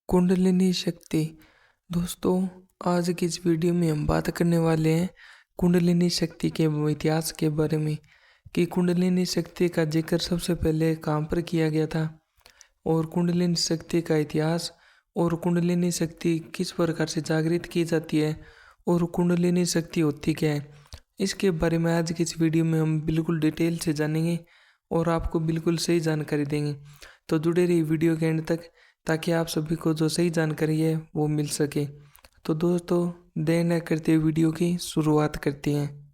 कुंडलिनी शक्ति। दोस्तों, आज की इस वीडियो में हम बात करने वाले हैं कुंडलिनी शक्ति के इतिहास के बारे में कि कुंडलिनी शक्ति का जिक्र सबसे पहले कहाँ पर किया गया था और कुंडलिनी शक्ति का इतिहास और कुंडलिनी शक्ति किस प्रकार से जागृत की जाती है और कुंडलिनी शक्ति होती क्या है। इसके बारे में आज की इस वीडियो में हम बिल्कुल डिटेल से जानेंगे और आपको बिल्कुल सही जानकारी देंगे। तो जुड़े रहिए वीडियो के एंड तक ताकि आप सभी को जो सही जानकारी है वो मिल सके। तो दोस्तों, देर न करते वीडियो की शुरुआत करते हैं।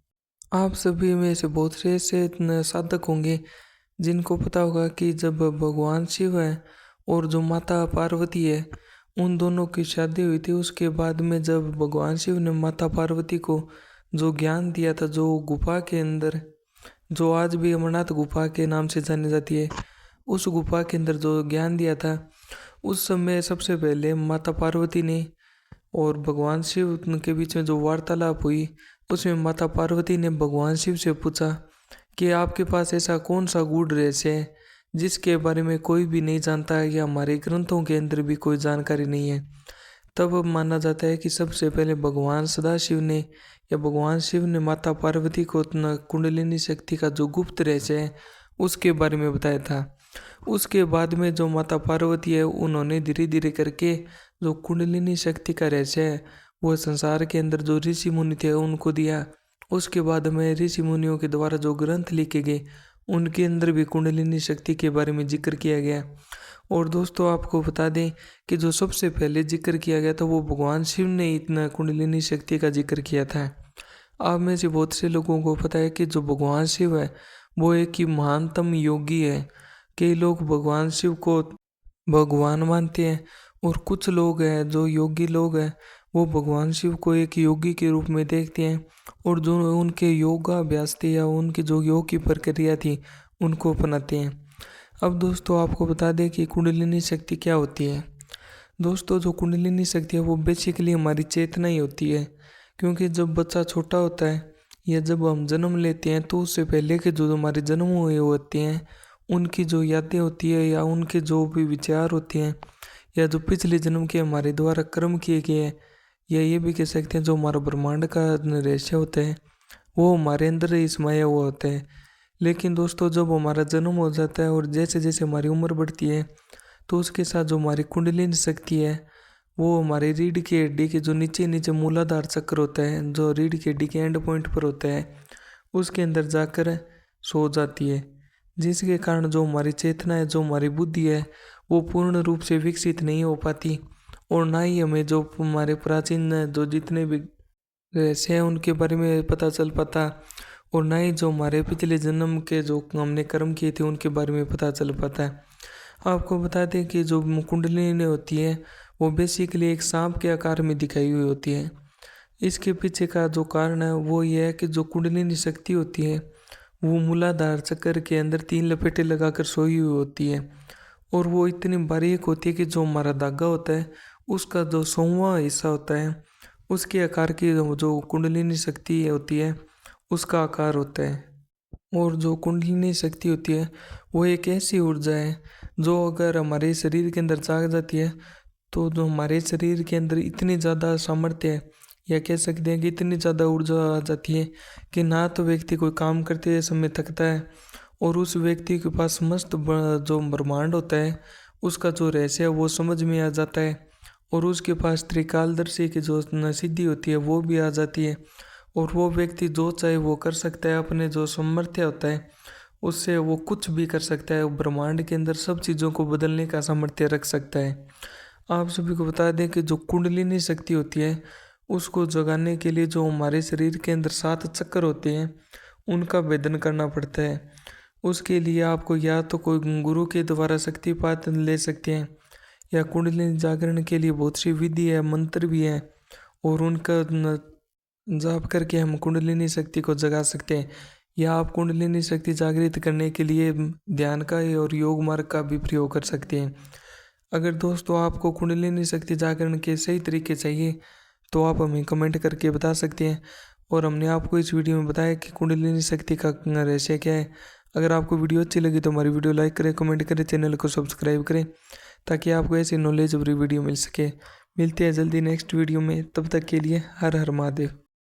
आप सभी में से बहुत से ऐसे साधक होंगे जिनको पता होगा कि जब भगवान शिव है और जो माता पार्वती है उन दोनों की शादी हुई थी, उसके बाद में जब भगवान शिव ने माता पार्वती को जो ज्ञान दिया था, जो गुफा के अंदर, जो आज भी अमरनाथ गुफा के नाम से जानी जाती है, उस गुफा के अंदर जो ज्ञान दिया था, उस समय सबसे पहले माता पार्वती ने और भगवान शिव के बीच में जो वार्तालाप हुई उसमें माता पार्वती ने भगवान शिव से पूछा कि आपके पास ऐसा कौन सा गूढ़ रहस्य है जिसके बारे में कोई भी नहीं जानता है या हमारे ग्रंथों के अंदर भी कोई जानकारी नहीं है। तब माना जाता है कि सबसे पहले भगवान सदाशिव ने या भगवान शिव ने माता पार्वती को कुंडलिनी शक्ति का जो गुप्त रहस्य है उसके बारे में बताया था। उसके बाद में जो माता पार्वती है उन्होंने धीरे धीरे करके जो कुंडलिनी शक्ति का रहस्य है वो संसार के अंदर जो ऋषि मुनि थे उनको दिया। उसके बाद में ऋषि मुनियों के द्वारा जो ग्रंथ लिखे गए उनके अंदर भी कुंडलिनी शक्ति के बारे में जिक्र किया गया। और दोस्तों, आपको बता दें कि जो सबसे पहले जिक्र किया गया था वो भगवान शिव ने इतना कुंडलिनी शक्ति का जिक्र किया था। आप में से बहुत से लोगों को पता है कि जो भगवान शिव है वो एक ही महानतम योगी है। कई लोग भगवान शिव को भगवान मानते हैं और कुछ लोग हैं जो योगी लोग हैं वो भगवान शिव को एक योगी के रूप में देखते हैं और जो उनके योगाभ्यास थे या उनकी जो योग की प्रक्रिया थी उनको अपनाते हैं। अब दोस्तों, आपको बता दें कि कुंडलिनी शक्ति क्या होती है। दोस्तों, जो कुंडलिनी शक्ति है वो बेसिकली हमारी चेतना ही होती है, क्योंकि जब बच्चा छोटा होता है या जब हम जन्म लेते हैं तो उससे पहले के जो हमारे जन्म हुए होते हैं उनकी जो यादें होती है या उनके जो भी विचार होते हैं या जो पिछले जन्म के हमारे द्वारा कर्म किए गए हैं या ये भी कह सकते हैं जो हमारा ब्रह्मांड का रहस्य होता है वो हमारे अंदर ही समाया हुआ होता है। लेकिन दोस्तों, जब हमारा जन्म हो जाता है और जैसे जैसे हमारी उम्र बढ़ती है तो उसके साथ जो हमारी कुंडलिनी शक्ति है वो हमारे रीढ़ की हड्डी के जो नीचे नीचे मूलाधार चक्र होता है, जो रीढ़ की हड्डी के एंड पॉइंट पर होता है, उसके अंदर जाकर सो जाती है, जिसके कारण जो हमारी चेतना है, जो हमारी बुद्धि है वो पूर्ण रूप से विकसित नहीं हो पाती और ना ही हमें जो हमारे प्राचीन जो जितने भी रहस्य हैं उनके बारे में पता चल पाता और ना ही जो हमारे पिछले जन्म के जो हमने कर्म किए थे उनके बारे में पता चल पाता है। आपको बता दें कि जो कुंडलिनी होती है वो बेसिकली एक सांप के आकार में दिखाई हुई होती है। इसके पीछे का जो कारण है वो ये है कि जो कुंडलिनी शक्ति होती है वो मूलाधार चक्र के अंदर 3 लपेटें लगाकर सोई हुई होती है और वो इतनी बारीक होती है कि जो हमारा धागा होता है उसका जो 100वां हिस्सा होता है उसके आकार की जो कुंडलिनी शक्ति होती है उसका आकार होता है। और जो कुंडलिनी शक्ति होती है वो एक ऐसी ऊर्जा है जो अगर हमारे शरीर के अंदर जाग जाती है तो जो हमारे शरीर के अंदर इतनी ज़्यादा सामर्थ्य है या कह सकते हैं कि इतनी ज़्यादा ऊर्जा आ जाती है कि ना तो व्यक्ति कोई काम करते समय थकता है और उस व्यक्ति के पास समस्त जो ब्रह्मांड होता है उसका जो रहस्य है वो समझ में आ जाता है और उसके पास त्रिकालदर्शी की जो सिद्धि होती है वो भी आ जाती है और वो व्यक्ति जो चाहे वो कर सकता है। अपने जो सामर्थ्य होता है उससे वो कुछ भी कर सकता है, ब्रह्मांड के अंदर सब चीज़ों को बदलने का सामर्थ्य रख सकता है। आप सभी को बता दें कि जो कुंडलिनी शक्ति होती है उसको जगाने के लिए जो हमारे शरीर के अंदर 7 चक्र होते हैं उनका भेदन करना पड़ता है। उसके लिए आपको या तो कोई गुरु के द्वारा शक्तिपात ले सकते हैं या कुंडलिनी जागरण के लिए बहुत सी विधि है, मंत्र भी है और उनका जाप करके हम कुंडलिनी शक्ति को जगा सकते हैं। या आप कुंडलिनी शक्ति जागृत करने के लिए ध्यान का और योग मार्ग का भी प्रयोग कर सकते हैं। अगर दोस्तों आपको कुंडलिनी शक्ति जागरण के सही तरीके चाहिए तो आप हमें कमेंट करके बता सकते हैं और हमने आपको इस वीडियो में बताया कि कुंडलिनी शक्ति का रहस्य क्या है। अगर आपको वीडियो अच्छी लगी तो हमारी वीडियो लाइक करें, कमेंट करें, चैनल को सब्सक्राइब करें ताकि आपको ऐसी नॉलेज भरी वीडियो मिल सके। मिलते हैं जल्दी नेक्स्ट वीडियो में, तब तक के लिए हर हर महादेव।